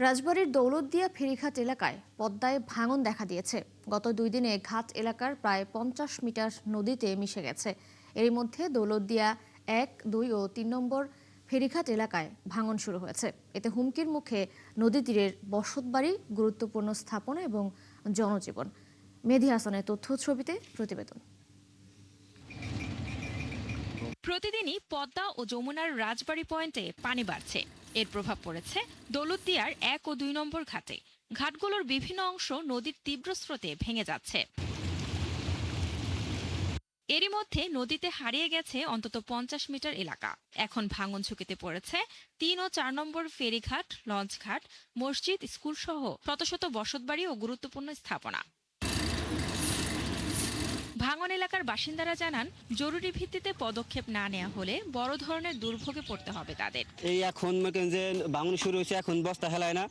রাজবাড়ীর দৌলতদিয়া ফেরিঘাট এলাকায় পদ্মায় ভাঙন দেখা দিয়েছে। গত 2 দিনে ঘাট এলাকার প্রায় 50 মিটার নদীতে মিশে গেছে। এর মধ্যে দৌলতদিয়া 1, 2 ও 3 নম্বর ফেরিঘাট এলাকায় ভাঙন শুরু হয়েছে। এতে হুমকির মুখে নদী তীরের বসতবাড়ি, গুরুত্বপূর্ণ স্থাপনা এবং জনজীবন। মেহেদী হাসানের তথ্য ছবিতে প্রতিবেদন। প্রতিদিনই পদ্মা ও যমুনার রাজবাড়ী পয়েন্টে পানি বাড়ছে। এর প্রভাব পড়েছে দৌলতদিয়ার 1 ও 2 নম্বর ঘাটে। ঘাটগুলোর বিভিন্ন অংশ নদীর তীব্র স্রোতে ভেঙে যাচ্ছে। এরই মধ্যে নদীতে হারিয়ে গেছে অন্তত 50 মিটার এলাকা। এখন ভাঙন ঝুঁকিতে পড়েছে 3 ও 4 নম্বর ফেরিঘাট, লঞ্চঘাট, মসজিদ, স্কুল সহ শত শত বসতবাড়ি ও গুরুত্বপূর্ণ স্থাপনা। ভাঙন এলাকার বাসিন্দারা জানান, জরুরি ভিত্তিতে পদক্ষেপ না নেওয়া হলে বড় ধরনের দুর্ভোগে পড়তে হবে তাদের। এই এখন যে ভাঙন শুরু হয়েছে, এখন বস্তা হেলায় না,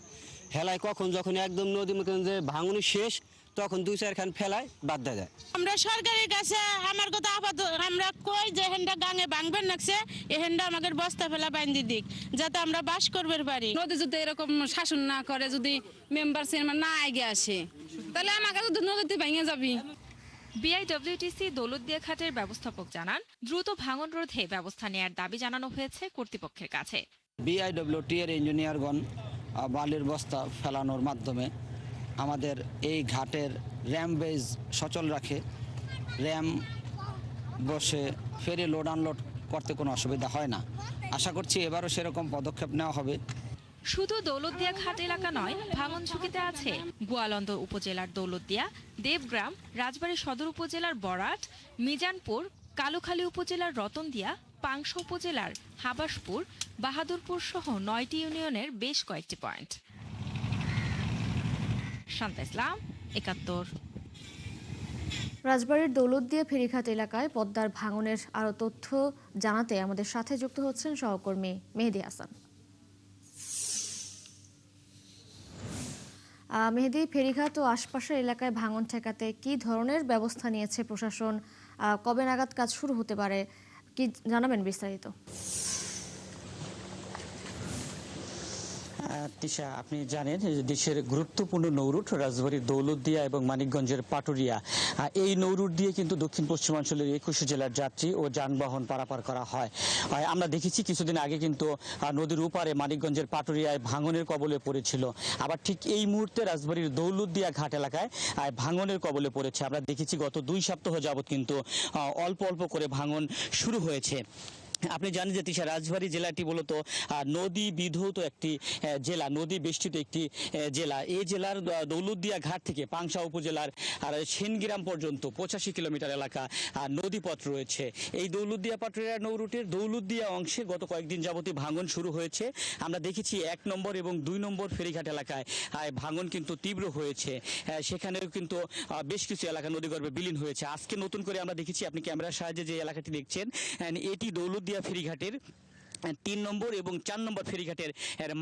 হেলায় কখন যখন একদম নদী যে ভাঙন শেষ তখন 2-4 খান ফেলায় বাদ দেওয়া যায়। আমরা সরকারের কাছে আমার কথা আপাতত আমরা কই যে হেন্ডা গাঙে ভাঙবেন নাকছে এই হেন্ডা আমাদের বস্তা ফেলা বাইন্ধি দিক, যাতে আমরা বাস করবে পারি। নদী যদি এরকম শাসন না করে, যদি মেম্বার চেয়ারম্যান না এগিয়ে আসে, তাহলে আমাকে তো নদীতে ভেঙে যাবি। বিআইডব্লিউটিসি দৌলতদিয়া ঘাটের ব্যবস্থাপক জানান, দ্রুত ভাঙন রোধে ব্যবস্থা নেয়ার দাবি জানানো হয়েছে কর্তৃপক্ষের কাছে। বিআইডব্লিউটি এর ইঞ্জিনিয়ারগণ বালির বস্তা ফেলানোর মাধ্যমে আমাদের এই ঘাটের র্যাম বেজ সচল রাখে। র্যাম বসে ফেরি লোড আনলোড করতে কোনো অসুবিধা হয় না। আশা করছি এবারও সেরকম পদক্ষেপ নেওয়া হবে। শুধু দৌলতদিয়া ঘাট এলাকা নয়, ভাঙন ঝুঁকিতে আছে গোয়ালন্দ উপজেলার দৌলতদিয়া, দেবগ্রাম, রাজবাড়ী সদর উপজেলার বরাট, মিজানপুর, কালুখালী উপজেলার রতনদিয়া, পাংশা উপজেলার হাবাসপুর, বাহাদুরপুর সহ 9টি ইউনিয়নের বেশ কয়েকটি পয়েন্ট। শান্তা ইসলাম, 71। রাজবাড়ীর দৌলতদিয়া ফেরিঘাট এলাকায় পদ্মার ভাঙনের আরও তথ্য জানাতে আমাদের সাথে যুক্ত হচ্ছেন সহকর্মী মেহেদী হাসান। মেহেদী, ফেরিঘাট ও আশপাশের এলাকায় ভাঙন ঠেকাতে কি ধরনের ব্যবস্থা নিয়েছে প্রশাসন? কবে নাগাদ কাজ শুরু হতে পারে, কি জানাবেন বিস্তারিত? তিশা, আপনি জানেন দেশের গুরুত্বপূর্ণ নৌরুট রাজবাড়ীর দৌলতদিয়া এবং মানিকগঞ্জের পাটুরিয়া, এই নৌরুট দিয়ে কিন্তু দক্ষিণ পশ্চিমাঞ্চলের 21 জেলার যাত্রী ও যানবাহন পারাপার করা হয়। আমরা দেখেছি কিছুদিন আগে কিন্তু নদীর উপারে মানিকগঞ্জের পাটুরিয়ায় ভাঙনের কবলে পড়েছিল। আবার ঠিক এই মুহূর্তে রাজবাড়ীর দৌলতদিয়া ঘাট এলাকায় ভাঙনের কবলে পড়েছে। আমরা দেখেছি গত 2 সপ্তাহ যাবৎ কিন্তু অল্প অল্প করে ভাঙন শুরু হয়েছে। আপনি জানেন যে তিশা, রাজবাড়ী জেলাটি মূলত নদী বিধৌত একটি জেলা, নদী বেষ্টিত একটি জেলা। এই জেলার দৌলতদিয়া ঘাট থেকে পাংশা উপজেলার আর সেনগ্রাম পর্যন্ত 85 কিলোমিটার এলাকা নদীপথ রয়েছে। এই দৌলতদিয়া পাটুরিয়া নৌরুটের দৌলতদিয়া অংশে গত কয়েকদিন যাবতই ভাঙন শুরু হয়েছে। আমরা দেখেছি 1 নম্বর এবং 2 নম্বর ফেরিঘাট এলাকায় ভাঙন কিন্তু তীব্র হয়েছে। সেখানেও কিন্তু বেশ কিছু এলাকা নদীগর্ভে বিলীন হয়েছে। আজকে নতুন করে আমরা দেখেছি, আপনি ক্যামেরার সাহায্যে যে এলাকাটি দেখছেন, এটি দৌলতদিয়া ফেরিঘাটের 3 নম্বর এবং 4 নম্বর ফেরিঘাটের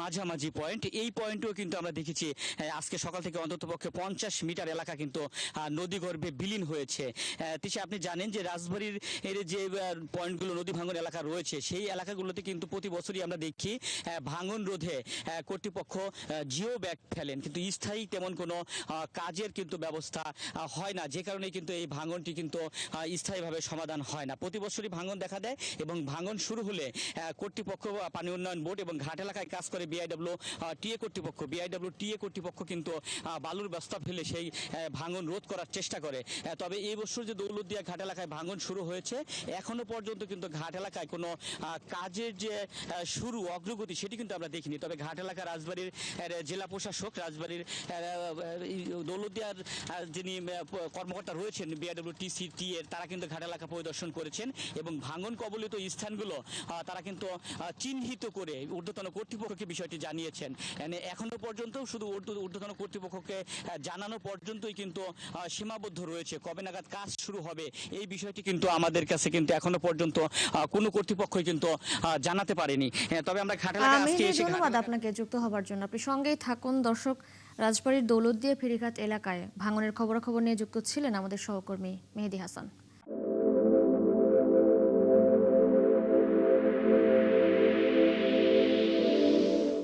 মাঝামাঝি পয়েন্ট। এই পয়েন্টেও কিন্তু আমরা দেখেছি আজকে সকাল থেকে অন্ততপক্ষে 50 মিটার এলাকা কিন্তু নদীগর্ভে বিলীন হয়েছে। তিশা, আপনি জানেন যে রাজবাড়ীর যে পয়েন্টগুলো নদী ভাঙন এলাকা রয়েছে, সেই এলাকাগুলোতে কিন্তু প্রতি বছরই আমরা দেখি ভাঙন রোধে কর্তৃপক্ষ জিও ব্যাগ ফেলেন, কিন্তু স্থায়ী তেমন কোনো কাজের কিন্তু ব্যবস্থা হয় না, যে কারণে কিন্তু এই ভাঙনটি কিন্তু স্থায়ীভাবে সমাধান হয় না। প্রতি বছরই ভাঙন দেখা দেয় এবং ভাঙন শুরু হলে কর্তৃপক্ষ, পানি উন্নয়ন বোর্ড এবং ঘাট এলাকায় কাজ করে বিআইডব্লিউটিএ কর্তৃপক্ষ কিন্তু বালুর বস্তা ফেলে সেই ভাঙন রোধ করার চেষ্টা করে। তবে এই বছর যে দৌলতদিয়া ঘাট এলাকায় ভাঙন শুরু হয়েছে, এখনো পর্যন্ত কিন্তু ঘাট এলাকায় কোনো কাজের যে শুরু, অগ্রগতি, সেটি কিন্তু আমরা দেখিনি। তবে ঘাট এলাকা রাজবাড়ীর জেলা প্রশাসক, রাজবাড়ীর দৌলতদিয়ার যিনি কর্মকর্তা রয়েছেন বিআইডব্লিউটিসি এর, তারা কিন্তু ঘাট এলাকা পরিদর্শন করেছেন এবং ভাঙন কবলিত স্থানগুলো তারা কিন্তু চিহ্নিত করে ঊর্ধ্বতন কর্তৃপক্ষকে বিষয়টি জানিয়েছেন। এখনো পর্যন্ত শুধু ঊর্ধ্বতন কর্তৃপক্ষকে জানানো পর্যন্তই কিন্তু সীমাবদ্ধ রয়েছে। কবে নাগাদ কাজ শুরু হবে এই বিষয়টি কিন্তু আমাদের কাছে কিন্তু এখনো পর্যন্ত কোনো কর্তৃপক্ষই কিন্তু জানাতে পারেনি। তবে আমরা ঘাট এলাকায় আজকে এসে, ধন্যবাদ আপনাকে যুক্ত হবার জন্য। আপনি সঙ্গেই থাকুন। দর্শক, রাজবাড়ীর দৌলতদিয়া ফেরিঘাট এলাকায় ভাঙনের খবরাখবর নিয়ে যুক্ত ছিলেন আমাদের সহকর্মী মেহেদী হাসান।